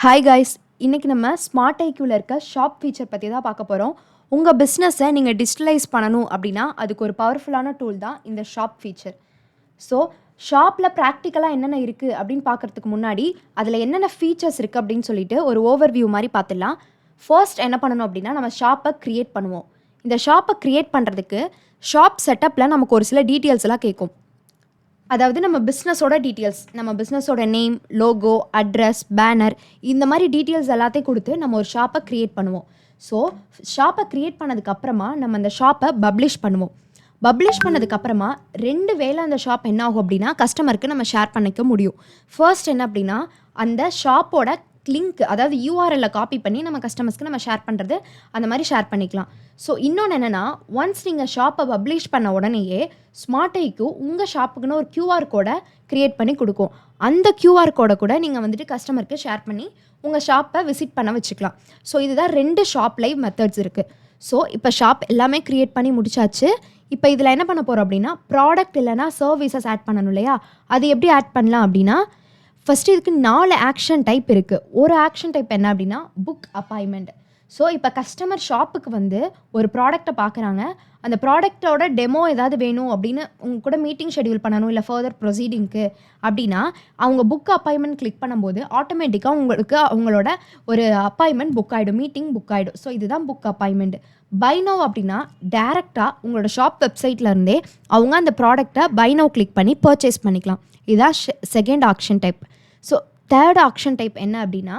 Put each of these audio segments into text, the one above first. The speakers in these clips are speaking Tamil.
ஹாய் காய்ஸ், இன்றைக்கி நம்ம ஸ்மார்ட் ஐக்யூவில் இருக்க ஷாப் ஃபீச்சர் பற்றி தான் பார்க்க போகிறோம். உங்கள் பிஸ்னஸை நீங்கள் டிஜிட்டலைஸ் பண்ணணும் அப்படின்னா அதுக்கு ஒரு பவர்ஃபுல்லான டூல் தான் இந்த ஷாப் ஃபீச்சர். ஸோ ஷாப்பில் ப்ராக்டிக்கலாக என்னென்ன இருக்குது அப்படின்னு பார்க்குறதுக்கு முன்னாடி அதில் என்னென்ன ஃபீச்சர்ஸ் இருக்குது அப்படின்னு சொல்லிட்டு ஒரு ஓவர்வியூ மாதிரி பார்த்துடலாம். ஃபர்ஸ்ட் என்ன பண்ணணும் அப்படின்னா நம்ம ஷாப்பை க்ரியேட் பண்ணுவோம். இந்த ஷாப்பை க்ரியேட் பண்ணுறதுக்கு ஷாப் செட்டப்பில் நமக்கு ஒரு சில டீட்டெயில்ஸ் எல்லாம் கேட்கும். அதாவது நம்ம பிஸ்னஸோட டீட்டெயில்ஸ், நம்ம பிஸ்னஸோட நேம், லோகோ, அட்ரஸ், பேனர், இந்த மாதிரி டீட்டெயில்ஸ் எல்லாத்தையும் கொடுத்து நம்ம ஒரு ஷாப்பை க்ரியேட் பண்ணுவோம். ஸோ ஷாப்பை க்ரியேட் பண்ணதுக்கப்புறமா நம்ம அந்த ஷாப்பை பப்ளிஷ் பண்ணுவோம். பப்ளிஷ் பண்ணதுக்கப்புறமா 2 வேளை அந்த ஷாப் என்ன ஆகும் அப்படின்னா கஸ்டமருக்கு நம்ம ஷேர் பண்ணிக்க முடியும். ஃபர்ஸ்ட் என்ன அப்படின்னா அந்த ஷாப்போட லிங்க், அதாவது யூஆர்எல்ல காப்பி பண்ணி நம்ம கஸ்டமர்ஸ்க்கு நம்ம ஷேர் பண்ணுறது அந்த மாதிரி ஷேர் பண்ணிக்கலாம். ஸோ இன்னொன்று என்னென்னா, ஒன்ஸ் நீங்கள் ஷாப்பை பப்ளிஷ் பண்ண உடனேயே ஸ்மார்ட் ஐக்யூ உங்கள் ஷாப்புக்குன்னு ஒரு கியூஆர் கோடை க்ரியேட் பண்ணி கொடுக்கும். அந்த கியூஆர் கோடை கூட நீங்கள் வந்துட்டு கஸ்டமருக்கு ஷேர் பண்ணி உங்கள் ஷாப்பை விசிட் பண்ண வச்சுக்கலாம். ஸோ இதுதான் 2 ஷாப் லைவ் மெத்தட்ஸ் இருக்குது. ஸோ இப்போ ஷாப் எல்லாமே க்ரியேட் பண்ணி முடிச்சாச்சு. இப்போ இதில் என்ன பண்ண போகிறோம் அப்படின்னா ப்ராடக்ட் இல்லைனா சர்வீசஸ் ஆட் பண்ணணும் இல்லையா? அது எப்படி ஆட் பண்ணலாம் அப்படின்னா, ஃபஸ்ட்டு இதுக்கு 4 ஆக்ஷன் டைப் இருக்குது. ஒரு ஆக்ஷன் டைப் என்ன அப்படின்னா புக் அப்பாயின்மெண்ட். ஸோ இப்போ கஸ்டமர் ஷாப்புக்கு வந்து ஒரு ப்ராடக்ட்டை பார்க்குறாங்க, அந்த ப்ராடக்ட்டோட டெமோ ஏதாவது வேணும் அப்படின்னு உங்க கூட மீட்டிங் ஷெட்யூல் பண்ணணும், இல்லை ஃபர்தர் ப்ரொசீடிங்க்கு அப்படின்னா அவங்க புக் அப்பாயின்மெண்ட் கிளிக் பண்ணும்போது ஆட்டோமேட்டிக்காக உங்களுக்கு அவங்களோட ஒரு அப்பாயின்மெண்ட் புக் ஆகிடும், மீட்டிங் புக் ஆகிடும். ஸோ இதுதான் புக் அப்பாயின்மெண்ட். பை நவ் அப்படின்னா டேரெக்டாக உங்களோட ஷாப் வெப்சைட்லேருந்தே அவங்க அந்த ப்ராடக்ட்டை பை நவ் கிளிக் பண்ணி பர்ச்சேஸ் பண்ணிக்கலாம். இதுதான் second action type. So third action type என்ன அப்படின்னா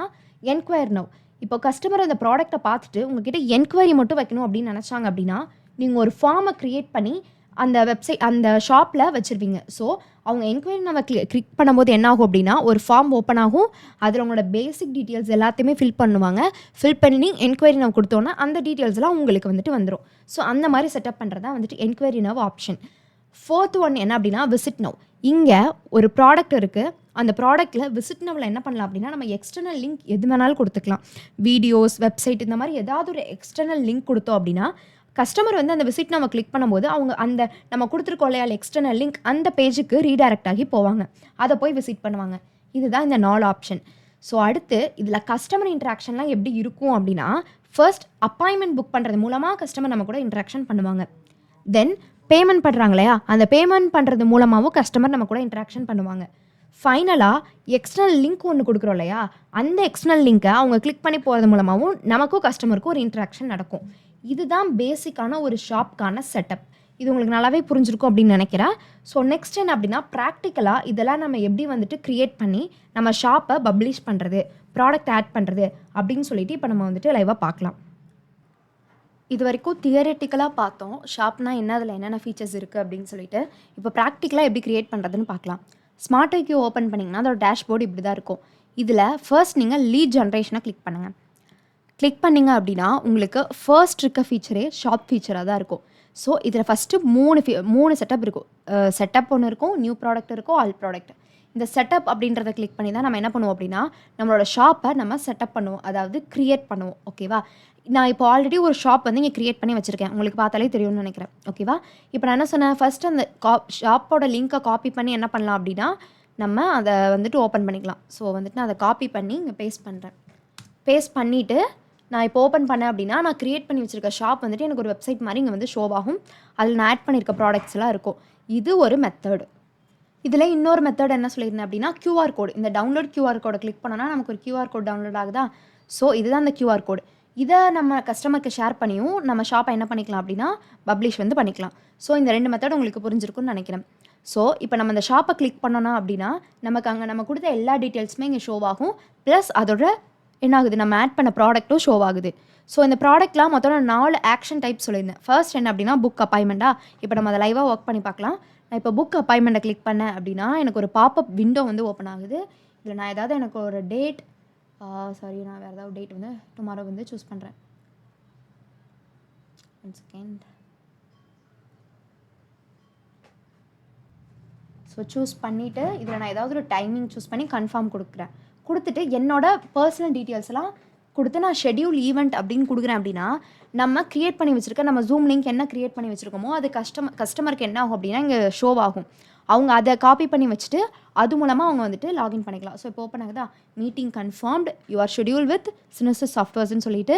என்கொயர் நவ். இப்போ கஸ்டமர் அந்த ப்ராடக்ட்டை பார்த்துட்டு உங்ககிட்ட என்கொயரி மட்டும் வைக்கணும் அப்படின்னு நினச்சாங்க அப்படின்னா நீங்கள் ஒரு ஃபார்மை க்ரியேட் பண்ணி அந்த வெப்சைட் அந்த ஷாப்பில் வச்சுருவீங்க. ஸோ அவங்க என்கொயரி நம்ம கிளிக் பண்ணும்போது என்ன ஆகும் அப்படின்னா ஒரு ஃபார்ம் ஓப்பன் ஆகும். அதில் உங்களோட பேசிக் டீட்டெயில்ஸ் எல்லாத்தையுமே ஃபில் பண்ணுவாங்க. ஃபில் பண்ணி என்கொயரி நவ் கொடுத்தோன்னா அந்த டீட்டெயில்ஸ்லாம் உங்களுக்கு வந்துட்டு வந்துடும். ஸோ அந்த மாதிரி செட்டப் பண்ணுறது தான் வந்துட்டு enquiry now option. Fourth one என்ன அப்படின்னா விசிட் நவ். இங்கே ஒரு ப்ராடக்ட் இருக்குது, அந்த ப்ராடக்ட்டில் விசிட் நவ்வில் என்ன பண்ணலாம் அப்படின்னா நம்ம எக்ஸ்டர்னல் லிங்க் எது வேணாலும் கொடுத்துக்கலாம். வீடியோஸ், வெப்சைட், இந்த மாதிரி ஏதாவது ஒரு எக்ஸ்டர்னல் லிங்க் கொடுத்தோம் அப்படின்னா கஸ்டமர் வந்து அந்த விசிட் நம்ம கிளிக் பண்ணும்போது அவங்க அந்த நம்ம கொடுத்துருக்கோம் இல்லையா எக்ஸ்டர்னல் லிங்க், அந்த பேஜுக்கு ரீடைரக்ட் ஆகி போவாங்க, அதை போய் விசிட் பண்ணுவாங்க. இதுதான் இந்த 4 ஆப்ஷன். ஸோ அடுத்து இதில் கஸ்டமர் இன்ட்ராக்ஷன்லாம் எப்படி இருக்கும் அப்படின்னா, ஃபர்ஸ்ட் அப்பாயின்மெண்ட் புக் பண்ணுறது மூலமாக கஸ்டமர் நம்ம கூட இன்ட்ராக்ஷன் பண்ணுவாங்க. தென் பேமெண்ட் பண்ணுறாங்க இல்லையா, அந்த பேமெண்ட் பண்ணுறது மூலமாகவும் கஸ்டமர் நம்ம கூட இன்ட்ராக்ஷன் பண்ணுவாங்க. ஃபைனலாக எக்ஸ்டர்னல் லிங்க் ஒன்று கொடுக்குறோம் இல்லையா, அந்த எக்ஸ்டர்னல் லிங்க்கை அவங்க கிளிக் பண்ணி போகிறது மூலமாகவும் நமக்கும் கஸ்டமருக்கும் ஒரு இன்ட்ராக்ஷன் நடக்கும். இதுதான் பேசிக்கான ஒரு ஷாப்க்கான செட்டப். இது உங்களுக்கு நல்லாவே புரிஞ்சிருக்கும் அப்படின்னு நினைக்கிறேன். ஸோ நெக்ஸ்ட் என்ன அப்படின்னா ப்ராக்டிக்கலாக இதெல்லாம் நம்ம எப்படி வந்துட்டு க்ரியேட் பண்ணி நம்ம ஷாப்பை பப்ளிஷ் பண்ணுறது, ப்ராடக்ட் ஆட் பண்ணுறது அப்படின்னு சொல்லிட்டு இப்போ நம்ம வந்துட்டு லைவாக பார்க்கலாம். இது வரைக்கும் தியரட்டிக்கலாக பார்த்தோம் ஷாப்னா என்ன, அதில் என்னென்ன ஃபீச்சர்ஸ் இருக்குது அப்படின்னு சொல்லிட்டு. இப்போ ப்ராக்டிக்கலாக எப்படி க்ரியேட் பண்ணுறதுன்னு பார்க்கலாம். ஸ்மார்ட் ஐக்யூ ஓப்பன் பண்ணிங்கன்னா அதோட டேஷ்போர்டு இப்படி தான் இருக்கும். இதில் ஃபர்ஸ்ட் நீங்கள் லீட் ஜென்ரேஷனை கிளிக் பண்ணுங்கள். கிளிக் பண்ணிங்க அப்படின்னா உங்களுக்கு ஃபர்ஸ்ட் இருக்க ஃபீச்சரே ஷாப் ஃபீச்சராக தான் இருக்கும். ஸோ இதில் ஃபஸ்ட்டு 3 செட்டப் இருக்கும். செட்டப் ஒன்று இருக்கும், நியூ ப்ராடக்ட் இருக்கும், ஆல் ப்ராடக்ட். இந்த செட்டப் அப்படின்றத கிளிக் பண்ணி தான் நம்ம என்ன பண்ணுவோம் அப்படின்னா நம்மளோட ஷாப்பை நம்ம செட்டப் பண்ணுவோம், அதாவது க்ரியேட் பண்ணுவோம். ஓகேவா? நான் இப்போ ஆல்ரெடி ஒரு ஷாப் வந்து இங்கே க்ரியேட் பண்ணி வச்சுருக்கேன், உங்களுக்கு பார்த்தாலே தெரியும்னு நினைக்கிறேன். ஓகேவா? இப்போ நான் என்ன சொன்னேன், ஃபஸ்ட்டு அந்த ஷாப்போட லிங்க்கை காப்பி பண்ணி என்ன பண்ணலாம் அப்படின்னா நம்ம அதை வந்துட்டு ஓப்பன் பண்ணிக்கலாம். ஸோ வந்துட்டு நான் அதை காப்பி பண்ணி இங்கே பேஸ்ட் பண்ணுறேன். பேஸ்ட் பண்ணிவிட்டு நான் இப்போ ஓப்பன் பண்ணேன் அப்படின்னா நான் க்ரியேட் பண்ணி வச்சுருக்க ஷாப் வந்துட்டு எனக்கு ஒரு வெப்சைட் மாதிரி இங்கே வந்து ஷோ ஆகும். அதில் நான் ஆட் பண்ணியிருக்க ப்ராடக்ட்ஸ் எல்லாம் இருக்கும். இது ஒரு மெத்தடு. இதில் இன்னொரு மெத்தட் என்ன சொல்லியிருந்தேன் அப்படின்னா கியூஆர் கோடு. இந்த டவுன்லோட் கியூஆர் கோடை கிளிக் பண்ணோன்னா நமக்கு ஒரு கியூஆர் கோட் டவுன்லோட் ஆகுதா? ஸோ இதுதான் அந்த கியூஆர் கோடு. இதை நம்ம கஸ்டமருக்கு ஷேர் பண்ணியும் நம்ம ஷாப்பை என்ன பண்ணிக்கலாம் அப்படின்னா பப்ளிஷ் வந்து பண்ணிக்கலாம். ஸோ இந்த 2 மெத்தட் உங்களுக்கு புரிஞ்சிருக்குன்னு நினைக்கிறேன். ஸோ இப்போ நம்ம அந்த ஷாப்பை கிளிக் பண்ணோன்னா அப்படின்னா நமக்கு அங்கே நம்ம கொடுத்த எல்லா டீட்டெயில்ஸுமே இங்கே ஷோ ஆகும். ப்ளஸ் அதோட என்ன ஆகுது, நம்ம ஆட் பண்ண ப்ராடக்ட்டும் ஷோ ஆகுது. ஸோ இந்த ப்ராடக்ட்லாம் மொத்தம் 4 ஆக்ஷன் டைப் சொல்லியிருந்தேன். ஃபர்ஸ்ட் என்ன அப்படின்னா புக் அப்பாயின்மெண்ட்டா. இப்போ நம்ம அதை லைவாக ஒர்க் பண்ணி பார்க்கலாம். நான் இப்போ புக் அப்பாயின்மெண்ட்டை கிளிக் பண்ணேன் அப்படின்னா எனக்கு ஒரு பாப்அப் விண்டோ வந்து ஓப்பன் ஆகுது. இதில் நான் ஏதாவது எனக்கு ஒரு டேட், நான் வேறு ஏதாவது டேட் வந்து டுமாரோ வந்து சூஸ் பண்ணுறேன். 1 செகண்ட். ஸோ சூஸ் பண்ணிவிட்டு இதில் நான் ஏதாவது ஒரு டைமிங் சூஸ் பண்ணி கன்ஃபார்ம் கொடுக்குறேன். கொடுத்துட்டு என்னோட பர்சனல் டீட்டெயில்ஸ்லாம் கொடுத்து நான் ஷெட்யூல் ஈவெண்ட் அப்படின்னு கொடுக்குறேன் அப்படின்னா, நம்ம கிரியேட் பண்ணி வச்சுருக்க நம்ம ஜூம் லிங்க் என்ன கிரியேட் பண்ணி வச்சுருக்கோமோ அது கஸ்டமருக்கு என்ன ஆகும் அப்படின்னா இங்கே ஷோ ஆகும். அவங்க அதை காப்பி பண்ணி வச்சுட்டு அது மூலமாக அவங்க வந்துட்டு லாகின் பண்ணிக்கலாம். ஸோ இப்போ ஓப்பன் ஆகுதா, meeting confirmed your schedule with Sinister சாஃப்ட்வேர்ஸ்ன்னு சொல்லிட்டு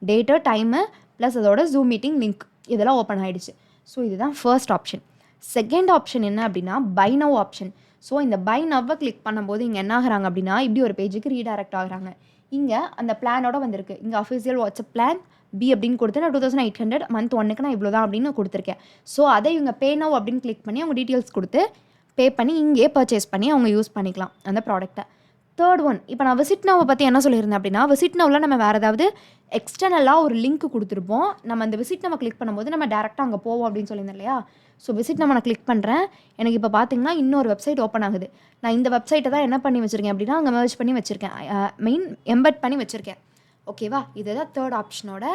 டேட்டு டைமு ப்ளஸ் அதோட ஜூம் மீட்டிங் லிங்க் இதெல்லாம் ஓப்பன் ஆகிடுச்சு. ஸோ இதுதான் ஃபர்ஸ்ட் ஆப்ஷன். செகண்ட் ஆப்ஷன் என்ன அப்படின்னா பை நவ் ஆப்ஷன். ஸோ இந்த பை நவ்வை கிளிக் பண்ணும்போது இங்கே என்ன ஆகுறாங்க அப்படின்னா இப்படி ஒரு பேஜுக்கு ரீடைரக்ட் ஆகுறாங்க. இங்கே அந்த பிளானோட வந்திருக்கு. இங்கே அஃபிஷியல் வாட்ஸ்அப் பிளான் பி அப்படின்னு கொடுத்து நான் 2800 மந்த் ஒன்றுக்கு நான் இவ்வளோ தான் அப்படின்னு கொடுத்துருக்கேன். ஸோ அதை இவங்க பே நவ் அப்படின்னு கிளிக் பண்ணி அவங்க டீட்டெயில்ஸ் கொடுத்து பே பண்ணி இங்கே பர்ச்சேஸ் பண்ணி அவங்க யூஸ் பண்ணிக்கலாம் அந்த ப்ராடக்ட்டை. தேர்ட் ஒன், இப்போ நான் விசிட் நவ்வை பற்றி என்ன சொல்லியிருந்தேன் அப்படின்னா, விசிட் நவ்வில் நம்ம வேறு ஏதாவது எக்ஸ்டர்னலாக ஒரு லிங்க் கொடுத்துருப்போம். நம்ம அந்த விசிட் நம்ம கிளிக் பண்ணும்போது நம்ம டேரெக்டாக அங்கே போவோம் அப்படின்னு சொல்லியிருந்தேன் இல்லையா. ஸோ விசிட் நம்ம நான் கிளிக் பண்ணுறேன். எனக்கு இப்போ பார்த்தீங்கன்னா இன்னொரு வெப்சைட் ஓப்பன் ஆகுது. நான் இந்த வெப்சைட்டை தான் என்ன பண்ணி வச்சுருக்கேன் அப்படின்னா அங்கே மெர்ஜ் பண்ணி வச்சுருக்கேன், எம்பெட் பண்ணி வச்சுருக்கேன். ஓகேவா, இதுதான் தேர்ட் ஆப்ஷனோட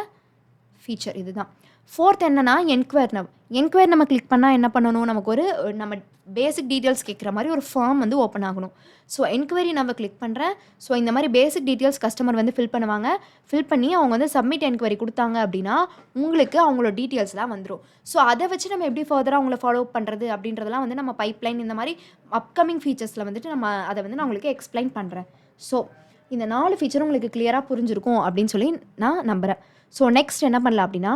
ஃபீச்சர். இதுதான். ஃபோர்த் என்னன்னா என்கொயர் நம்ம கிளிக் பண்ணால் என்ன பண்ணணும், நமக்கு ஒரு நம்ம பேசிக் டீட்டெயில்ஸ் கேட்குற மாதிரி ஒரு ஃபார்ம் வந்து ஓப்பன் ஆகணும். ஸோ என்கொயரி நம்ம கிளிக் பண்ணுறேன். ஸோ இந்த மாதிரி பேசிக் டீட்டெயில்ஸ் கஸ்டமர் வந்து ஃபில் பண்ணுவாங்க. ஃபில் பண்ணி அவங்க வந்து சப்மிட் என்கொயரி கொடுத்தாங்க அப்படின்னா உங்களுக்கு அவங்களோட டீட்டெயில்ஸ்லாம் வந்துடும். ஸோ அதை வச்சு நம்ம எப்படி ஃபர்தராக அவங்கள ஃபாலோ பண்ணுறது அப்படின்றதெல்லாம் வந்து நம்ம பைப்லைன் இந்த மாதிரி அப்கமிங் ஃபீச்சர்ஸில் வந்துட்டு நம்ம அதை வந்து நான் உங்களுக்கு எக்ஸ்பிளைன் பண்ணுறேன். ஸோ இந்த 4 ஃபீச்சரும் உங்களுக்கு கிளியராக புரிஞ்சிருக்கும் அப்படின்னு சொல்லி நான் நம்புகிறேன். ஸோ நெக்ஸ்ட் என்ன பண்ணலாம் அப்படின்னா,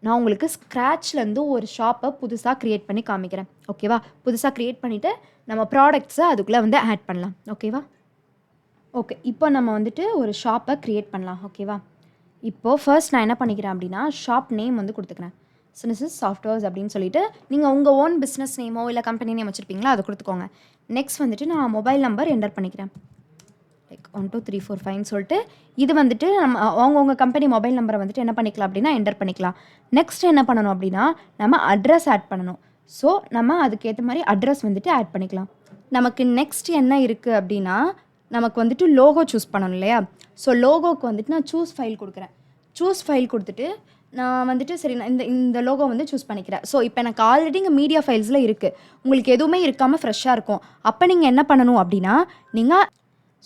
நான் உங்களுக்கு ஸ்க்ராட்ச்லேருந்து ஒரு ஷாப்பை புதுசாக க்ரியேட் பண்ணி காமிக்கிறேன். ஓகேவா, புதுசாக க்ரியேட் பண்ணிவிட்டு நம்ம ப்ராடக்ட்ஸை அதுக்குள்ளே வந்து ஆட் பண்ணலாம். ஓகேவா, ஓகே. இப்போ நம்ம வந்துட்டு ஒரு ஷாப்பை க்ரியேட் பண்ணலாம். ஓகேவா, இப்போது ஃபர்ஸ்ட் நான் என்ன பண்ணிக்கிறேன் அப்படின்னா ஷாப் நேம் வந்து கொடுத்துக்கிறேன், சினஸ்டர் சாஃப்ட்வேர்ஸ் அப்படின்னு சொல்லிட்டு. நீங்கள் உங்கள் ஓன் பிஸ்னஸ் நேமோ இல்லை கம்பெனி நேம் வச்சுருப்பீங்களா அதை கொடுத்துக்கோங்க. நெக்ஸ்ட் வந்துட்டு நான் மொபைல் நம்பர் என்டர் பண்ணிக்கிறேன், லைக் 12345 சொல்லிட்டு. இது வந்துட்டு நம்ம அவங்கவுங்க கம்பெனி மொபைல் நம்பரை வந்துட்டு என்ன பண்ணிக்கலாம் அப்படின்னா என்டர் பண்ணிக்கலாம். நெக்ஸ்ட் என்ன பண்ணணும் அப்படின்னா நம்ம அட்ரஸ் ஆட் பண்ணணும். ஸோ நம்ம அதுக்கேற்ற மாதிரி அட்ரஸ் வந்துட்டு ஆட் பண்ணிக்கலாம். நமக்கு நெக்ஸ்ட் என்ன இருக்குது அப்படின்னா நமக்கு வந்துட்டு லோகோ சூஸ் பண்ணணும் இல்லையா. ஸோ லோகோக்கு வந்துட்டு நான் சூஸ் ஃபைல் கொடுக்குறேன். சூஸ் ஃபைல் கொடுத்துட்டு நான் வந்துட்டு சரி நான் இந்த லோகோ வந்து சூஸ் பண்ணிக்கிறேன். ஸோ இப்போ எனக்கு ஆல்ரெடி இங்கே மீடியா ஃபைல்ஸில் இருக்குது, உங்களுக்கு எதுவுமே இருக்காமல் ஃப்ரெஷ்ஷாக இருக்கும். அப்போ நீங்கள் என்ன பண்ணணும் அப்படின்னா நீங்கள்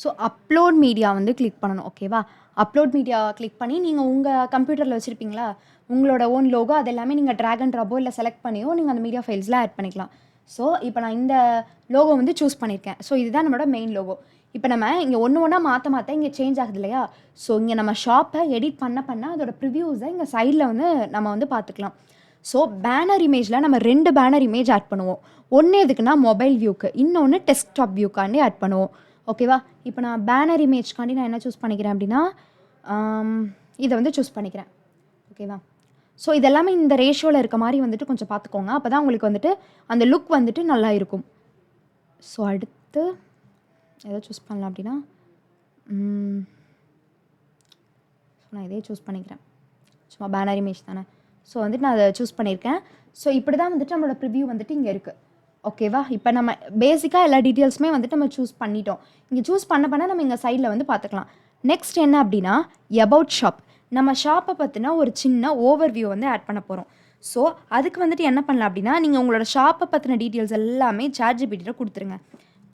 ஸோ அப்லோட் மீடியா வந்து கிளிக் பண்ணணும். ஓகேவா, அப்லோட் மீடியா கிளிக் பண்ணி நீங்கள் உங்கள் கம்ப்யூட்டரில் வச்சுருப்பீங்களா உங்களோட ஓன் லோகோ, அது எல்லாமே நீங்கள் ட்ராக் அண்ட் ட்ராப்போ இல்லை செலக்ட் பண்ணியோ நீங்கள் அந்த மீடியா ஃபைல்ஸில் ஆட் பண்ணிக்கலாம். ஸோ இப்போ நான் இந்த லோகோ வந்து சூஸ் பண்ணியிருக்கேன். ஸோ இதுதான் நம்மளோட மெயின் லோகோ. இப்போ நம்ம இங்கே ஒன்று மாற்ற இங்கே சேஞ்ச் ஆகுது இல்லையா. ஸோ இங்கே நம்ம ஷாப்பை எடிட் பண்ண அதோட ப்ரிவ்யூஸை இங்கே சைடில் வந்து நம்ம வந்து பார்த்துக்கலாம். ஸோ பேனர் இமேஜில் நம்ம 2 பேனர் இமேஜ் ஆட் பண்ணுவோம். ஒன்று எதுக்குன்னா மொபைல் வியூக்கு, இன்னொன்று டெஸ்க்டாப் வியூக்காண்டி ஆட் பண்ணுவோம். ஓகேவா, இப்போ நான் பேனர் இமேஜ்க்காண்டி நான் என்ன சூஸ் பண்ணிக்கிறேன் அப்படின்னா இதை வந்து சூஸ் பண்ணிக்கிறேன். ஓகேவா, ஸோ இதெல்லாமே இந்த ரேஷியோவில் இருக்க மாதிரி வந்துட்டு கொஞ்சம் பார்த்துக்கோங்க, அப்போ தான் உங்களுக்கு வந்துட்டு அந்த லுக் வந்துட்டு நல்லா இருக்கும். ஸோ அடுத்து எதை சூஸ் பண்ணலாம் அப்படின்னா நான் இதே சூஸ் பண்ணிக்கிறேன், சும்மா பேனர் இமேஜ் தானே. ஸோ வந்துட்டு நான் அதை சூஸ் பண்ணியிருக்கேன். ஸோ இப்படி தான் வந்துட்டு நம்மளோட ப்ரிவ்யூ வந்துட்டு இங்கே இருக்குது. ஓகேவா, இப்போ நம்ம பேசிக்காக எல்லா டீட்டெயில்ஸுமே வந்துட்டு நம்ம சூஸ் பண்ணிட்டோம். இங்கே சூஸ் பண்ண நம்ம இங்கே சைடில் வந்து பார்த்துக்கலாம். நெக்ஸ்ட் என்ன அப்படின்னா அபவுட் ஷாப். நம்ம ஷாப்பை பற்றினா ஒரு சின்ன ஓவர்வியூ வந்து ஆட் பண்ண போகிறோம். ஸோ அதுக்கு வந்துட்டு என்ன பண்ணலாம் அப்படின்னா நீங்கள் உங்களோட ஷாப்பை பற்றின டீட்டெயில்ஸ் எல்லாமே சாட்ஜிபிட்டியில் கொடுத்துருங்க.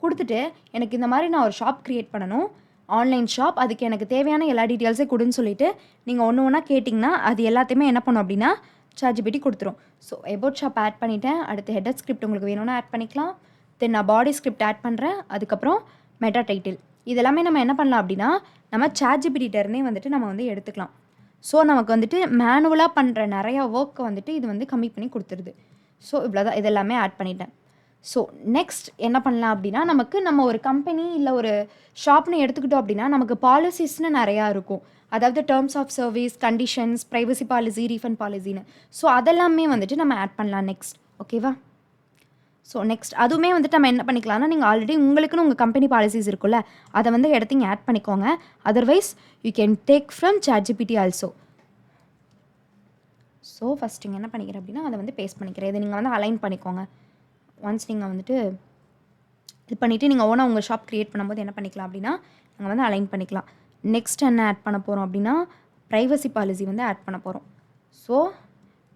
கொடுத்துட்டு எனக்கு இந்த மாதிரி நான் ஒரு ஷாப் க்ரியேட் பண்ணணும், ஆன்லைன் ஷாப், அதுக்கு எனக்கு தேவையான எல்லா டீட்டெயில்ஸே கொடுன்னு சொல்லிவிட்டு நீங்கள் ஒன்று ஒன்றா கேட்டிங்கன்னா அது எல்லாத்தையுமே என்ன பண்ணும் அப்படின்னா சாட்ஜிபிட்டி கொடுத்துரும். ஸோ அபவுட் ஷாப் ஆட் பண்ணிவிட்டேன். அடுத்து ஹெடர் ஸ்கிரிப்ட் உங்களுக்கு வேணும்னா ஆட் பண்ணிக்கலாம். தென் நான் பாடி ஸ்கிரிப்ட் ஆட் பண்ணுறேன். அதுக்கப்புறம் மெட்டா டைட்டில் இதெல்லாமே நம்ம என்ன பண்ணலாம் அப்படின்னா நம்ம சாட்ஜிபிட்டிட்டர்னே வந்துட்டு நம்ம வந்து எடுத்துக்கலாம். ஸோ நமக்கு வந்துட்டு மேனுவலாக பண்ணுற நிறையா ஒர்க்கை வந்துட்டு இது வந்து கம்மி பண்ணி கொடுத்துருது. ஸோ இவ்வளோதான், இதெல்லாமே ஆட் பண்ணிட்டேன். ஸோ நெக்ஸ்ட் என்ன பண்ணலாம் அப்படின்னா நம்ம ஒரு கம்பெனி இல்லை ஒரு ஷாப்னு எடுத்துக்கிட்டோம் அப்படின்னா நமக்கு பாலிசிஸ்னு நிறையா இருக்கும். அதாவது terms of service, conditions, privacy policy, refund பாலிசின்னு. ஸோ அதெல்லாமே வந்துட்டு நம்ம ஆட் பண்ணலாம் நெக்ஸ்ட். ஓகேவா, ஸோ நெக்ஸ்ட் அதுவுமே வந்துட்டு நம்ம என்ன பண்ணிக்கலாம்னா நீங்கள் ஆல்ரெடி உங்களுக்குன்னு உங்கள் கம்பெனி பாலிசிஸ் இருக்குல்ல அதை வந்து எடுத்து இங்கே ஆட் பண்ணிக்கோங்க. Otherwise you can take from ChatGPT also. So first இங்கே என்ன பண்ணிக்கிறேன் அப்படின்னா அதை வந்து பேஸ்ட் பண்ணிக்கிறேன். இதை நீங்கள் வந்து அலைன் பண்ணிக்கோங்க. ஒன்ஸ் நீங்கள் வந்துட்டு இது பண்ணிவிட்டு நீங்கள் ஓனாக உங்கள் ஷாப் க்ரியேட் பண்ணும்போது என்ன பண்ணிக்கலாம் அப்படின்னா நாங்கள் வந்து அலைன் பண்ணிக்கலாம். நெக்ஸ்ட் என்ன ஆட் பண்ண போகிறோம் அப்படின்னா ப்ரைவசி பாலிசி வந்து ஆட் பண்ண போகிறோம். ஸோ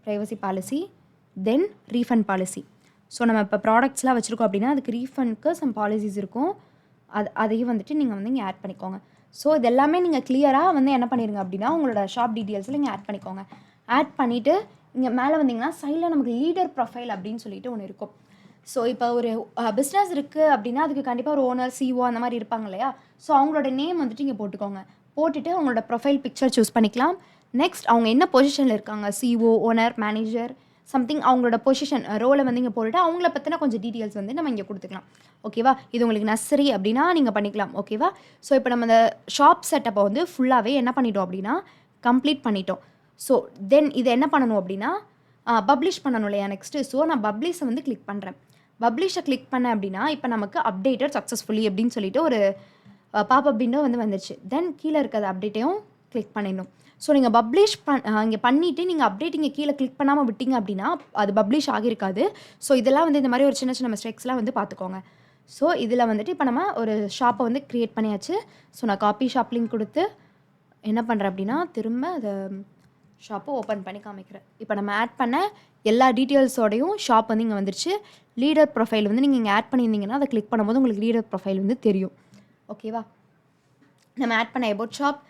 ப்ரைவசி பாலிசி, தென் ரீஃபண்ட் பாலிசி. ஸோ நம்ம இப்போ ப்ராடக்ட்ஸ்லாம் வச்சுருக்கோம் அப்படின்னா அதுக்கு ரீஃபண்ட்க்கு சம் பாலிசிஸ் இருக்கும். அதையும் வந்துட்டு நீங்கள் வந்து இங்கே ஆட் பண்ணிக்கோங்க. ஸோ இது எல்லாமே நீங்கள் கிளியராக வந்து என்ன பண்ணிடுங்க அப்படின்னா உங்களோட ஷாப் டீட்டெயில்ஸில் நீங்கள் ஆட் பண்ணிக்கோங்க. ஆட் பண்ணிவிட்டு இங்கே மேலே வந்தீங்கன்னா சைடில் நமக்கு லீடர் ப்ரொஃபைல் அப்படின்னு சொல்லிட்டு ஒன்று இருக்கும். ஸோ இப்போ ஒரு பிஸ்னஸ் இருக்குது அப்படின்னா அதுக்கு கண்டிப்பாக ஒரு ஓனர், சிஓ அந்த மாதிரி இருப்பாங்க இல்லையா? ஸோ அவங்களோட நேம் வந்துட்டு இங்கே போட்டுக்கோங்க. போட்டுட்டு அவங்களோட ப்ரொஃபைல் பிக்சர் சூஸ் பண்ணிக்கலாம். நெக்ஸ்ட் அவங்க என்ன பொசிஷனில் இருக்காங்க, சிஓ, ஓனர், மேனேஜர், சம்திங் அவங்களோட பொசிஷன் ரோலை வந்து இங்கே போட்டுட்டு அவங்கள பற்றின கொஞ்சம் டீட்டெயில்ஸ் வந்து நம்ம இங்கே கொடுத்துக்கலாம். ஓகேவா? இது உங்களுக்கு நர்சரி அப்படின்னா நீங்கள் பண்ணிக்கலாம். ஓகேவா? ஸோ இப்போ நம்ம இந்த ஷாப் செட்டப்பை வந்து ஃபுல்லாகவே என்ன பண்ணிட்டோம் அப்படின்னா கம்ப்ளீட் பண்ணிட்டோம். ஸோ தென் இதை என்ன பண்ணணும் அப்படின்னா பப்ளிஷ் பண்ணணும் இல்லையா நெக்ஸ்ட்டு. ஸோ நான் பப்ளிஷை வந்து கிளிக் பண்ணுறேன். பப்ளிஷை கிளிக் பண்ணேன் அப்படின்னா இப்போ நமக்கு அப்டேட்டட் சக்ஸஸ்ஃபுல்லி அப்படின்னு சொல்லிட்டு ஒரு பாப்அப் விண்டோ வந்து வந்துச்சு. தென் கீழே இருக்கிற அப்டேட்டையும் கிளிக் பண்ணிடணும். ஸோ நீங்கள் பப்ளிஷ் இங்கே பண்ணிவிட்டு நீங்கள் அப்டேட் இங்கே கீழே கிளிக் பண்ணாமல் விட்டீங்க அப்படின்னா அது பப்ளிஷ் ஆகியிருக்காது. ஸோ இதெல்லாம் வந்து இந்த மாதிரி ஒரு சின்ன சின்ன மிஸ்டேக்ஸ்லாம் வந்து பார்த்துக்கோங்க. ஸோ இதில் வந்துட்டு இப்போ நம்ம ஒரு ஷாப்பை வந்து க்ரியேட் பண்ணியாச்சு. ஸோ நான் காப்பி ஷாப் லிங்க் கொடுத்து என்ன பண்ணுறேன் அப்படின்னா திரும்ப அதை ஷாப்பை ஓப்பன் பண்ணி காமிக்கிறேன். இப்போ நம்ம ஆட் பண்ண எல்லா டீட்டெயில்ஸோடையும் ஷாப் வந்து இங்கே வந்துருச்சு. லீடர் ப்ரொஃபைல் வந்து நீங்கள் இங்கே ஆட் பண்ணியிருந்தீங்கன்னா அதை கிளிக் பண்ணும்போது உங்களுக்கு லீடர் ப்ரொஃபைல் வந்து தெரியும். ஓகேவா? நம்ம ஆட் பண்ண அபவுட் ஷாப்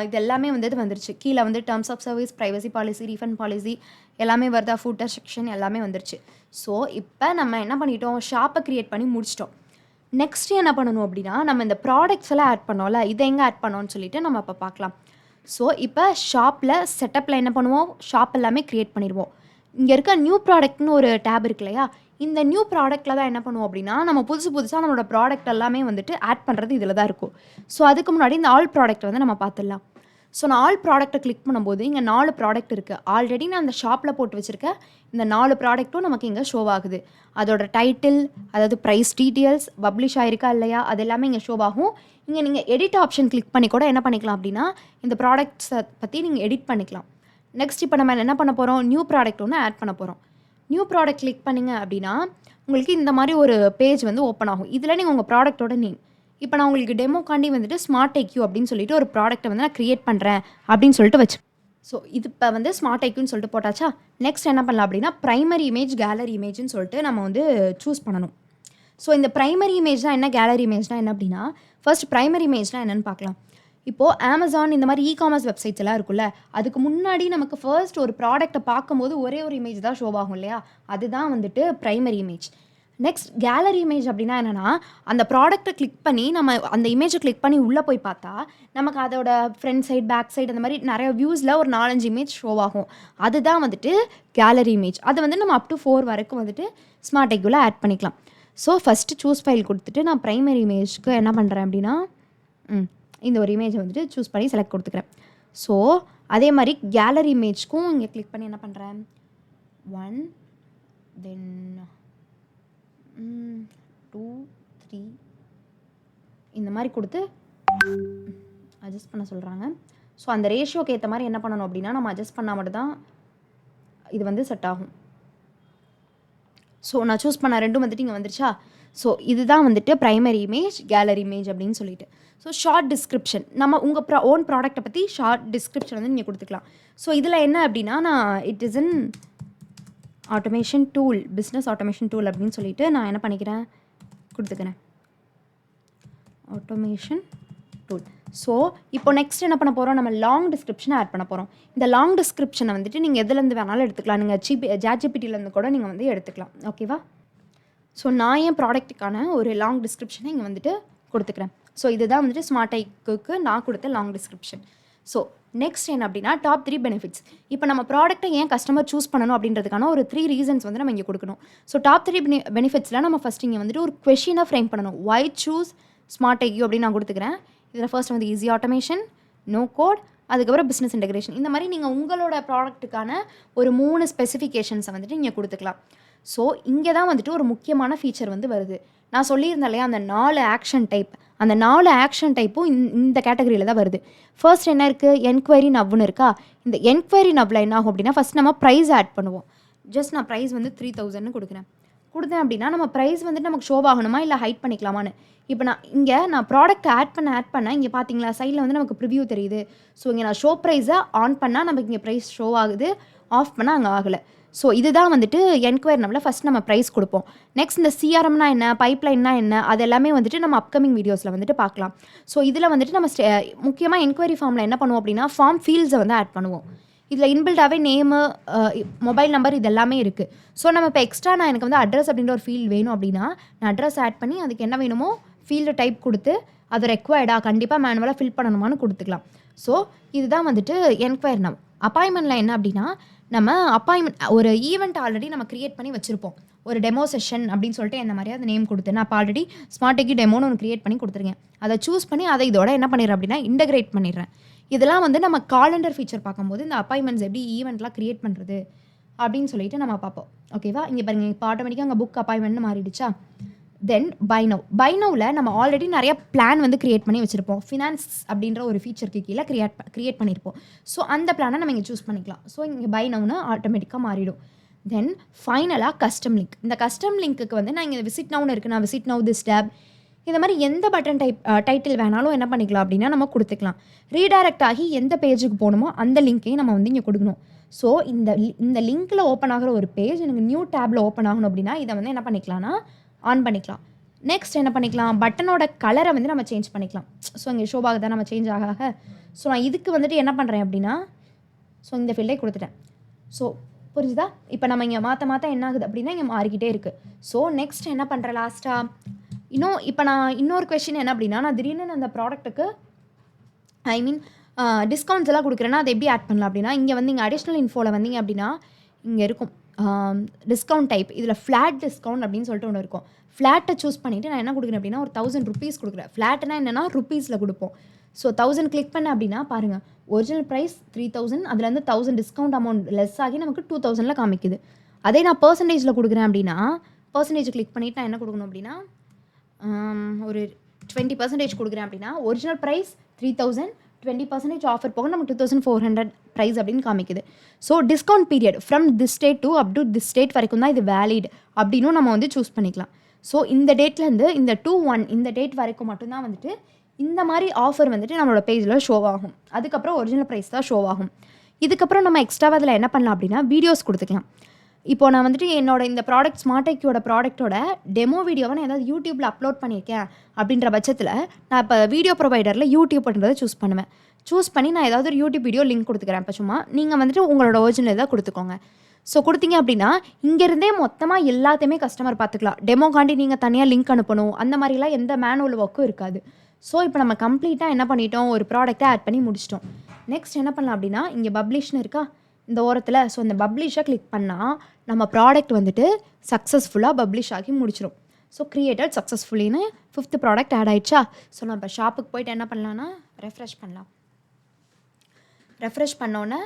இது எல்லாமே வந்துருச்சு. கீழே வந்து terms of service, privacy policy, refund policy எல்லாமே வருதா, ஃபூட்டர் செக்ஷன் எல்லாமே வந்துருச்சு. ஸோ இப்போ நம்ம என்ன பண்ணிட்டோம், ஷாப்பை க்ரியேட் பண்ணி முடிச்சிட்டோம். நெக்ஸ்ட் என்ன பண்ணணும் அப்படின்னா நம்ம இந்த ப்ராடக்ட்ஸ் எல்லாம் ஆட் பண்ணோம்ல, இதை எங்கே ஆட் பண்ணோன்னு சொல்லிட்டு நம்ம இப்போ பார்க்கலாம். ஸோ இப்போ ஷாப்பில் செட்டப்பில் என்ன பண்ணுவோம், ஷாப் எல்லாமே க்ரியேட் பண்ணிடுவோம். இங்கே இருக்க நியூ ப்ராடக்ட்னு ஒரு டேப் இருக்கு இல்லையா, இந்த நியூ ப்ராடக்ட்டில் தான் என்ன பண்ணுவோம் அப்படின்னா நம்ம புதுசாக நம்மளோட ப்ராடக்ட் எல்லாமே வந்துட்டு ஆட் பண்ணுறது இதில் தான் இருக்கும். ஸோ அதுக்கு முன்னாடி இந்த ஆல் ப்ராடக்ட் வந்து நம்ம பார்த்துடலாம். ஸோ நான் ஆல் ப்ராடக்ட்டை கிளிக் பண்ணும்போது இங்கே 4 ப்ராடக்ட் இருக்குது. ஆல்ரெடி நான் அந்த ஷாப்பில் போட்டு வச்சுருக்கேன். இந்த 4 ப்ராடக்ட்டும் நமக்கு இங்கே ஷோ ஆகுது. அதோட டைட்டில், அதாவது ப்ரைஸ் டீட்டெயில்ஸ், பப்ளிஷ் ஆகிருக்கா இல்லையா, அது எல்லாமே இங்கே ஷோ ஆகும். இங்கே நீங்கள் எடிட் ஆப்ஷன் கிளிக் பண்ணி கூட என்ன பண்ணிக்கலாம் அப்படின்னா இந்த ப்ராடக்ட்ஸை பற்றி நீங்கள் எடிட் பண்ணிக்கலாம். நெக்ஸ்ட் இப்போ நம்ம என்ன பண்ண போகிறோம், நியூ ப்ராடக்ட் ஒன்று ஆட் பண்ண போகிறோம். நியூ ப்ராடக்ட் கிளிக் பண்ணிங்க அப்படின்னா உங்களுக்கு இந்த மாதிரி ஒரு பேஜ் வந்து ஓப்பன் ஆகும். இதில் நீங்கள் உங்கள் ப்ராடக்ட்டோட நேம், இப்போ நான் உங்களுக்கு டெமோக்காண்டி வந்துட்டு ஸ்மார்ட் ஐக்யூ அப்படின்னு சொல்லிட்டு ஒரு ப்ராடக்ட்டை வந்து நான் க்ரியேட் பண்ணுறேன் அப்படின்னு சொல்லிட்டு வச்சு. ஸோ இது இப்போ வந்து ஸ்மார்ட் ஐக்யூன்னு சொல்லிட்டு போட்டாச்சா. நெக்ஸ்ட் என்ன பண்ணலாம் அப்படின்னா ப்ரைமரி இமேஜ், கேலரி இமேஜ்னு சொல்லிட்டு நம்ம வந்து சூஸ் பண்ணணும். ஸோ இந்த ப்ரைமரி இமேஜ்னால் என்ன, கேலரி இமேஜ்னால் என்ன அப்படின்னா ஃபர்ஸ்ட் ப்ரைமரி இமேஜ்னால் என்னென்னு பார்க்கலாம். இப்போது அமேசான் இந்த மாதிரி காமர்ஸ் வெப்சைட்ஸ் எல்லாம் இருக்குல்ல, அதுக்கு முன்னாடி நமக்கு ஃபர்ஸ்ட் ஒரு ப்ராடக்ட்டை பார்க்கும்போது ஒரே ஒரு இமேஜ் தான் ஷோ ஆகும் இல்லையா, அதுதான் வந்துட்டு primary image. Next gallery image அப்படின்னா என்னென்னா அந்த ப்ராடக்ட்டை கிளிக் பண்ணி நம்ம அந்த இமேஜை கிளிக் பண்ணி உள்ளே போய் பார்த்தா நமக்கு அதோட ஃப்ரண்ட் சைட், பேக் சைடு அந்த மாதிரி நிறைய வியூஸில் ஒரு 4-5 இமேஜ் ஷோ ஆகும். அதுதான் வந்துட்டு கேலரி இமேஜ். அதை வந்து நம்ம அப் டு 4 வரைக்கும் வந்துட்டு ஸ்மார்ட் ஐக்யூவில் ஆட் பண்ணிக்கலாம். ஸோ ஃபஸ்ட்டு சூஸ் ஃபைல் கொடுத்துட்டு நான் ப்ரைமரி இமேஜ்க்கு என்ன பண்ணுறேன் அப்படின்னா இந்த ஒரு இமேஜை வந்துட்டு சூஸ் பண்ணி செலக்ட் கொடுத்துக்கிறேன். ஸோ அதே மாதிரி கேலரி இமேஜ்க்கும் இங்கே கிளிக் பண்ணி என்ன பண்ணுறேன், 1 தென் 2 3 இந்த மாதிரி கொடுத்து அட்ஜஸ்ட் பண்ண சொல்கிறாங்க. ஸோ அந்த ரேஷியோக்கு ஏற்ற மாதிரி என்ன பண்ணணும் அப்படின்னா நம்ம அட்ஜஸ்ட் பண்ணால் மட்டும்தான் இது வந்து செட் ஆகும். ஸோ நான் சூஸ் பண்ண 2 வந்துட்டு இங்கே வந்துருச்சா. ஸோ இதுதான் வந்துட்டு ப்ரைமரி இமேஜ், கேலரி இமேஜ் அப்படின்னு சொல்லிட்டு. ஸோ ஷார்ட் டிஸ்கிரிப்ஷன், நம்ம உங்கள் ஓன் ப்ராடக்ட்டை பற்றி ஷார்ட் டிஸ்கிரிப்ஷன் வந்து நீங்கள் கொடுத்துக்கலாம். ஸோ இதில் என்ன அப்படின்னா நான் it is in automation tool, business automation tool அப்படின்னு சொல்லிட்டு நான் என்ன பண்ணிக்கிறேன், கொடுத்துக்கிறேன் ஆட்டோமேஷன் டூல். ஸோ இப்போ நெக்ஸ்ட் என்ன பண்ண போகிறோம், நம்ம லாங் டிஸ்கிரிப்ஷனை ஆட் பண்ண போகிறோம். இந்த லாங் டிஸ்கிரிப்ஷனை வந்துட்டு நீங்கள் எதுலேருந்து வேணாலும் எடுத்துக்கலாம். நீங்கள் ChatGPTலேருந்து கூட நீங்கள் வந்து எடுத்துக்கலாம். ஓகேவா? ஸோ நான் என் ப்ராடக்ட்டுக்கான ஒரு லாங் டிஸ்கிரிப்ஷனை இங்கே வந்துட்டு கொடுத்துக்கிறேன். ஸோ இதுதான் வந்துட்டு ஸ்மார்ட் ஐக்யூக்கு நான் கொடுத்த லாங் டிஸ்கிரிப்ஷன். ஸோ நெக்ஸ்ட் என்ன அப்படின்னா டாப் 3 பெனிஃபிட்ஸ். இப்போ நம்ம ப்ராடக்ட்டை ஏன் கஸ்டமர் சூஸ் பண்ணணும் அப்படின்றதுக்கான ஒரு 3 ரீசன்ஸ் வந்து நம்ம இங்கே கொடுக்கணும். ஸோ டாப் 3 பெனிஃபிட்ஸில் நம்ம ஃபஸ்ட் இங்கே வந்துட்டு ஒரு கொஷினை ஃப்ரேம் பண்ணணும். வை சூஸ் ஸ்மார்ட் ஐக்யூ அப்படின்னு நான் கொடுத்துக்கிறேன். இதில் ஃபர்ஸ்ட் வந்து ஈஸி ஆட்டோமேஷன், நோ கோட், அதுக்கப்புறம் பிஸ்னஸ் இன்டெகிரேஷன். இந்த மாதிரி நீங்கள் உங்களோட ப்ராடக்ட்டுக்கான ஒரு 3 ஸ்பெசிஃபிகேஷன்ஸை வந்துட்டு நீங்கள் கொடுத்துக்கலாம். ஸோ இங்கே தான் வந்துட்டு ஒரு முக்கியமான ஃபீச்சர் வந்து வருது. நான் சொல்லியிருந்தேன் இல்லையா அந்த 4 ஆக்ஷன் டைப், அந்த 4 ஆக்ஷன் டைப்பும் இந்த கேட்டகரியில் தான் வருது. ஃபர்ஸ்ட் என்ன இருக்குது, என்கொயரி நவ்னு இருக்கா. இந்த என்கொயரி நவ்வில் என்ன ஆகும் அப்படின்னா ஃபஸ்ட் நம்ம ப்ரைஸ் ஆட் பண்ணுவோம். ஜஸ்ட் நான் ப்ரைஸ் வந்து 3000ன்னு கொடுத்தேன் அப்படின்னா நம்ம ப்ரைஸ் வந்துட்டு நமக்கு ஷோ ஆகணுமா இல்லை ஹைட் பண்ணிக்கலாமான்னு. இப்போ நான் ப்ராடக்ட் ஆட் பண்ண இங்கே பார்த்தீங்களா சைடில் வந்து நமக்கு ப்ரிவ்யூ தெரியுது. ஸோ இங்கே நான் ஷோ ப்ரைஸை ஆன் பண்ணால் நமக்கு இங்கே ப்ரைஸ் ஷோ ஆகுது, ஆஃப் பண்ணால் அங்கே ஆகலை. ஸோ இதுதான் வந்துட்டு என்கொயரி நம்மள ஃபஸ்ட் நம்ம ப்ரைஸ் கொடுப்போம். நெக்ஸ்ட் இந்த சிஆர்எம்னா என்ன, பைப்லைன்னா என்ன, அது எல்லாமே வந்துட்டு நம்ம அப்கமிங் வீடியோஸில் வந்துட்டு பார்க்கலாம். ஸோ இதில் வந்துட்டு நம்ம முக்கியமாக என்கொயரி ஃபார்மில் என்ன பண்ணுவோம் அப்படின்னா, ஃபார்ம் ஃபீல்ட்ஸை வந்து ஆட் பண்ணுவோம். இதில் இன்பில்டாகவே நேமு, மொபைல் நம்பர் இது எல்லாமே இருக்குது. ஸோ நம்ம இப்போ எக்ஸ்ட்ரா நான் எனக்கு வந்து அட்ரஸ் அப்படின்ற ஒரு ஃபீல்டு வேணும் அப்படின்னா, நான் அட்ரஸ் ஆட் பண்ணி அதுக்கு என்ன வேணுமோ ஃபீல்டு டைப் கொடுத்து அது ரெக்வயர்டா கண்டிப்பாக மேனுவலாக ஃபில் பண்ணணுமான்னு கொடுத்துக்கலாம். ஸோ இதுதான் வந்துட்டு என்கொயரி நம். அப்பாயின்மெண்ட்டில் என்ன அப்படின்னா, நம்ம அப்பாயின்மெண்ட் ஒரு ஈவெண்ட் ஆல்ரெடி நம்ம க்ரியேட் பண்ணி வச்சுருப்போம். ஒரு டெமோ செஷன் அப்படின்னு சொல்லிட்டு என்ன மாதிரியா அது நேம் கொடுத்து நான் அப்போ ஆல்ரெடி ஸ்மார்ட் டெக்கி டெமோன்னு ஒன்று க்ரியேட் பண்ணி கொடுத்துருக்கேன். அதை சூஸ் பண்ணி அதை இதோட என்ன பண்ணிடுறேன் அப்படின்னா இன்டகிரேட் பண்ணிடுறேன். இதெல்லாம் வந்து நம்ம காலண்டர் ஃபீச்சர் பார்க்கும்போது இந்த அப்பாயின்மெண்ட்ஸ் எப்படி ஈவெண்ட்லாம் க்ரியேட் பண்ணுறது அப்படின்னு சொல்லிட்டு நம்ம பார்ப்போம். ஓகேவா? இங்கே பாருங்கள், இப்போ ஆட்டோமேட்டிக்காக அங்கே புக் அப்பாயின்மெண்ட்னு மாறிடுச்சா. தென் பை நவ்வில் நம்ம ஆல்ரெடி நிறைய பிளான் வந்து க்ரியேட் பண்ணி வச்சுருப்போம். ஃபினான்ஸ் அப்படின்ற ஒரு ஃபீச்சருக்கு கீழே க்ரியேட் பண்ணியிருப்போம். ஸோ அந்த பிளானை நம்ம இங்கே சூஸ் பண்ணிக்கலாம். ஸோ இங்கே பை நவ்னு ஆட்டோமேட்டிக்காக மாறிடும். தென் ஃபைனலாக கஸ்டம் லிங்க். இந்த கஸ்டம் லிங்க்குக்கு வந்து நான் இங்கே விசிட் நவ்னு இருக்குது, நான் விசிட் நவ் திஸ் டேப் இந்த மாதிரி எந்த பட்டன் டைட்டில் வேணாலும் என்ன பண்ணிக்கலாம் அப்படின்னா நம்ம கொடுத்துக்கலாம். ரீடைரக்ட் ஆகி எந்த பேஜுக்கு போகணுமோ அந்த லிங்க்கையும் நம்ம வந்து இங்கே கொடுக்கணும். ஸோ இந்த லிங்க்கில் ஓப்பன் ஆகிற ஒரு பேஜ் எனக்கு நியூ டேப்பில் ஓப்பன் ஆகணும் அப்படின்னா இதை வந்து என்ன பண்ணிக்கலாம்னா ஆன் பண்ணிக்கலாம். நெக்ஸ்ட் என்ன பண்ணிக்கலாம், பட்டனோட கலரை வந்து நம்ம சேஞ்ச் பண்ணிக்கலாம். ஸோ இங்கே ஷோபாக தான் நம்ம சேஞ்ச் ஆக. ஸோ நான் இதுக்கு வந்துட்டு என்ன பண்ணுறேன் அப்படின்னா, ஸோ இந்த ஃபீல்டே கொடுத்துட்டேன். ஸோ புரிஞ்சுதா? இப்போ நம்ம இங்கே மாற்ற என்ன ஆகுது அப்படின்னா இங்கே மாறிக்கிட்டே இருக்குது. ஸோ நெக்ஸ்ட் என்ன பண்ணுறேன் லாஸ்ட்டாக இப்போ நான் இன்னொரு கொஷின் என்ன அப்படின்னா, நான் திடீர்னு அந்த ப்ராடக்ட்டுக்கு டிஸ்கவுண்ட்ஸ் எல்லாம் கொடுக்குறேன்னா அதை எப்படி ஆட் பண்ணலாம் அப்படின்னா, இங்கே வந்து இங்கே அடிஷ்னல் இன்ஃபோவில் வந்தீங்க அப்படின்னா இங்கே இருக்கும் டிஸ்கவுண்ட் டைப். இதில் ஃப்ளாட் டிஸ்கவுண்ட் அப்படின்னு சொல்லிட்டு ஒன்று இருக்கும். ஃப்ளாட்டை சூஸ் பண்ணிவிட்டு நான் என்ன கொடுக்குறேன் அப்படின்னா ஒரு 1000 rupees கொடுக்குறேன். ஃப்ளாட்னா என்னென்னா ருப்பீஸில் கொடுப்போம். ஸோ 1000 கிளிக் பண்ண அப்படின்னா பாருங்கள், ஒரிஜினல் ப்ரைஸ் 3000, அதுலேருந்து 1000 டிஸ்கவுண்ட் அமௌண்ட் லெஸ் ஆகி நமக்கு 2000 காமிக்குது. அதே நான் பர்சன்டேஜில் கொடுக்குறேன் அப்படின்னா பர்சன்டேஜ் கிளிக் பண்ணிவிட்டு நான் என்ன கொடுக்கணும் அப்படின்னா ஒரு 20% கொடுக்குறேன் அப்படின்னா ஒரிஜினல் ப்ரைஸ் 3000, 20% ஆஃபர் போக நமக்கு 2400 ப்ரைஸ் அப்படின்னு காமிக்குது. So discount period from this date to up to this date வரைக்கும் தான் இது வேலிட் அப்படின்னும் நம்ம வந்து சூஸ் பண்ணிக்கலாம். ஸோ இந்த டேட்லேருந்து இந்த 2/1 இந்த டேட் வரைக்கும் மட்டும்தான் வந்துட்டு இந்த மாதிரி ஆஃபர் வந்துட்டு நம்மளோட பேஜில் ஷோ ஆகும். அதுக்கப்புறம் ஒரிஜினல் ப்ரைஸ் தான் ஷோ ஆகும். இதுக்கப்புறம் நம்ம எக்ஸ்ட்ராவாக அதில் என்ன பண்ணலாம் அப்படின்னா வீடியோஸ் கொடுத்துக்கலாம். இப்போ நான் வந்துட்டு என்னோட இந்த ப்ராடக்ட் ஸ்மார்ட் டெக்கியோட ப்ராடக்ட்டோட டெமோ வீடியோவை நான் ஏதாவது யூடியூப்பில் அப்லோட் பண்ணியிருக்கேன் அப்படின்ற பட்சத்தில் நான் இப்போ வீடியோ ப்ரொவைடரில் யூடியூப்ன்றதை சூஸ் பண்ணுவேன். சூஸ் பண்ணி நான் ஏதாவது ஒரு யூடியூப் வீடியோ லிங்க் கொடுத்துக்கிறேன். இப்போ சும்மா நீங்கள் வந்துட்டு உங்களோட ஒரிஜினல் இதாக கொடுத்துக்கோங்க. ஸோ கொடுத்தீங்க அப்படின்னா இங்கேருந்தே மொத்தமாக எல்லாத்தையுமே கஸ்டமர் பார்த்துக்கலாம். டெமோக்காண்டி நீங்கள் தனியாக லிங்க் அனுப்பணும் அந்த மாதிரிலாம் எந்த மேனுவல் ஒர்க்கும் இருக்காது. ஸோ இப்போ நம்ம கம்ப்ளீட்டாக என்ன பண்ணிட்டோம், ஒரு ப்ராடக்ட்டை ஆட் பண்ணி முடிச்சிட்டோம். நெக்ஸ்ட் என்ன பண்ணலாம் அப்படின்னா இங்கே பப்ளிஷ்னு இருக்கா இந்த ஓரத்தில். ஸோ இந்த பப்ளிஷை கிளிக் பண்ணால் நம்ம ப்ராடக்ட் வந்துட்டு சக்ஸஸ்ஃபுல்லாக பப்ளிஷ் ஆகி முடிச்சிடும். ஸோ கிரியேட்டட் சக்ஸஸ்ஃபுல்லின்னு 5th ப்ராடக்ட் ஆட் ஆகிடுச்சா. ஸோ நம்ம இப்போ ஷாப்புக்கு போய்ட்டு என்ன பண்ணலான்னா ரெஃப்ரெஷ் பண்ணலாம். ரெஃப்ரெஷ் பண்ணோன்னே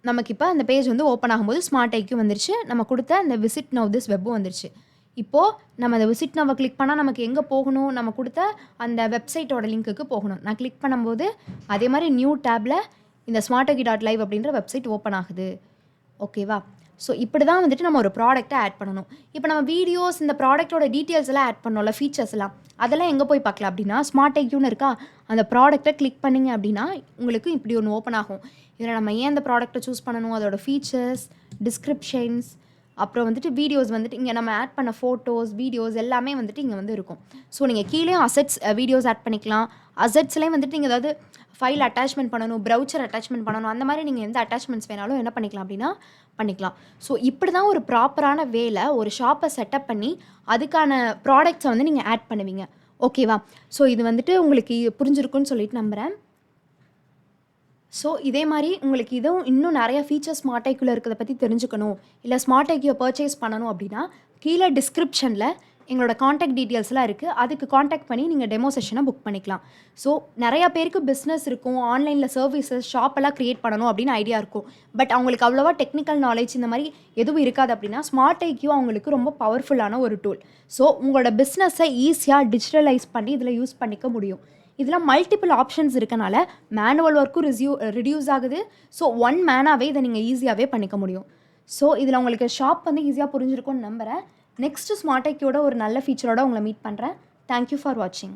நமக்கு இப்போ அந்த பேஜ் வந்து ஓப்பன் ஆகும்போது ஸ்மார்ட் ஐக்கும் வந்துருச்சு. நம்ம கொடுத்த அந்த விசிட் நவ் திஸ் வெப்பும் வந்துருச்சு. இப்போது நம்ம அந்த விசிட் நவ்வை கிளிக் பண்ணால் நமக்கு எங்கே போகணும், நம்ம கொடுத்த அந்த வெப்சைட்டோட லிங்க்குக்கு போகணும். நான் கிளிக் பண்ணும்போது அதே மாதிரி நியூ டேப்பில் இந்த smarteki.live அப்படின்ற வெப்சைட் ஓப்பன் ஆகுது. ஓகேவா? ஸோ இப்படி தான் வந்துட்டு நம்ம ஒரு ப்ராடக்ட்டை ஆட் பண்ணணும். இப்போ நம்ம வீடியோஸ் இந்த ப்ராடக்ட்டோட டீட்டெயில்ஸ் எல்லாம் ஆட் பண்ணோம்ல, ஃபீச்சர்ஸ் எல்லாம் அதெல்லாம் எங்கே போய் பார்க்கலாம் அப்படின்னா ஸ்மார்ட் டெக்யூன்னு இருக்கா அந்த ப்ராடக்ட்டை கிளிக் பண்ணிங்க அப்படின்னா உங்களுக்கு இப்படி ஒன்று ஓப்பன் ஆகும். இதில் நம்ம ஏன் அந்த ப்ராடக்ட்டை சூஸ் பண்ணணும், அதோட ஃபீச்சர்ஸ், டிஸ்கிரிப்ஷன்ஸ், அப்புறம் வந்துட்டு வீடியோஸ் வந்துட்டு இங்கே நம்ம ஆட் பண்ண ஃபோட்டோஸ் வீடியோஸ் எல்லாமே வந்துட்டு இங்கே வந்து இருக்கும். ஸோ நீங்கள் கீழே அசெட்ஸ் வீடியோஸ் ஆட் பண்ணிக்கலாம். அசெட்ஸ்லேயும் வந்துட்டு நீங்கள் ஏதாவது ஃபைல் அட்டாச்மெண்ட் பண்ணணும், ப்ரௌச்சர் அட்டாச்மெண்ட் பண்ணணும், அந்த மாதிரி நீங்கள் எந்த அட்டாச்மெண்ட்ஸ் வேணாலும் என்ன பண்ணிக்கலாம் அப்படின்னா பண்ணிக்கலாம். ஸோ இப்படி தான் ஒரு ப்ராப்பரான வேலை ஒரு ஷாப்பை செட்டப் பண்ணி அதுக்கான ப்ராடக்ட்ஸை வந்து நீங்கள் ஆட் பண்ணுவீங்க. ஓகேவா? ஸோ இது வந்துட்டு உங்களுக்கு புரிஞ்சிருக்குன்னு சொல்லிட்டு நம்புகிறேன். ஸோ இதே மாதிரி உங்களுக்கு இதுவும் இன்னும் நிறைய ஃபீச்சர்ஸ் ஸ்மார்ட் ஐக்குள்ளே இருக்கிறத பற்றி தெரிஞ்சுக்கணும், இல்லை ஸ்மார்ட் ஐக்கியை பர்ச்சேஸ் பண்ணணும் அப்படின்னா கீழே டிஸ்கிரிப்ஷனில் எங்களோட காண்டாக்ட் டீட்டெயில்ஸ்லாம் இருக்குது. அதுக்கு காண்டாக்ட் பண்ணி நீங்கள் டெமோ செஷனை புக் பண்ணிக்கலாம். ஸோ நிறையா பேருக்கு பிஸ்னஸ் இருக்கும், ஆன்லைனில் சர்வீசஸ் ஷாப்பெல்லாம் க்ரியேட் பண்ணணும் அப்படின்னு ஐடியா இருக்கும். பட் அவங்களுக்கு அவ்வளோவா டெக்னிக்கல் நாலேஜ் இந்த மாதிரி எதுவும் இருக்காது அப்படின்னா ஸ்மார்ட் ஐக்கியூ அவங்களுக்கு ரொம்ப பவர்ஃபுல்லான ஒரு டூல். ஸோ உங்களோட பிஸ்னஸை ஈஸியாக டிஜிட்டலைஸ் பண்ணி இதில் யூஸ் பண்ணிக்க முடியும். இதில் மல்டிபிள் ஆப்ஷன்ஸ் இருக்கனால மேனுவல் ஒர்க்கும் ரிடியூஸ் ஆகுது. ஸோ ஒன் மேனாகவே இதை நீங்கள் ஈஸியாகவே பண்ணிக்க முடியும். ஸோ இதில் உங்களுக்கு ஷாப் வந்து ஈஸியாக புரிஞ்சிருக்கும்னு நம்புகிறேன். நெக்ஸ்ட்டு ஸ்மார்ட் ஐக்கியோட ஒரு நல்ல ஃபீச்சரோட உங்களை மீட் பண்ணுறேன். தேங்க்யூ ஃபார் வாட்சிங்.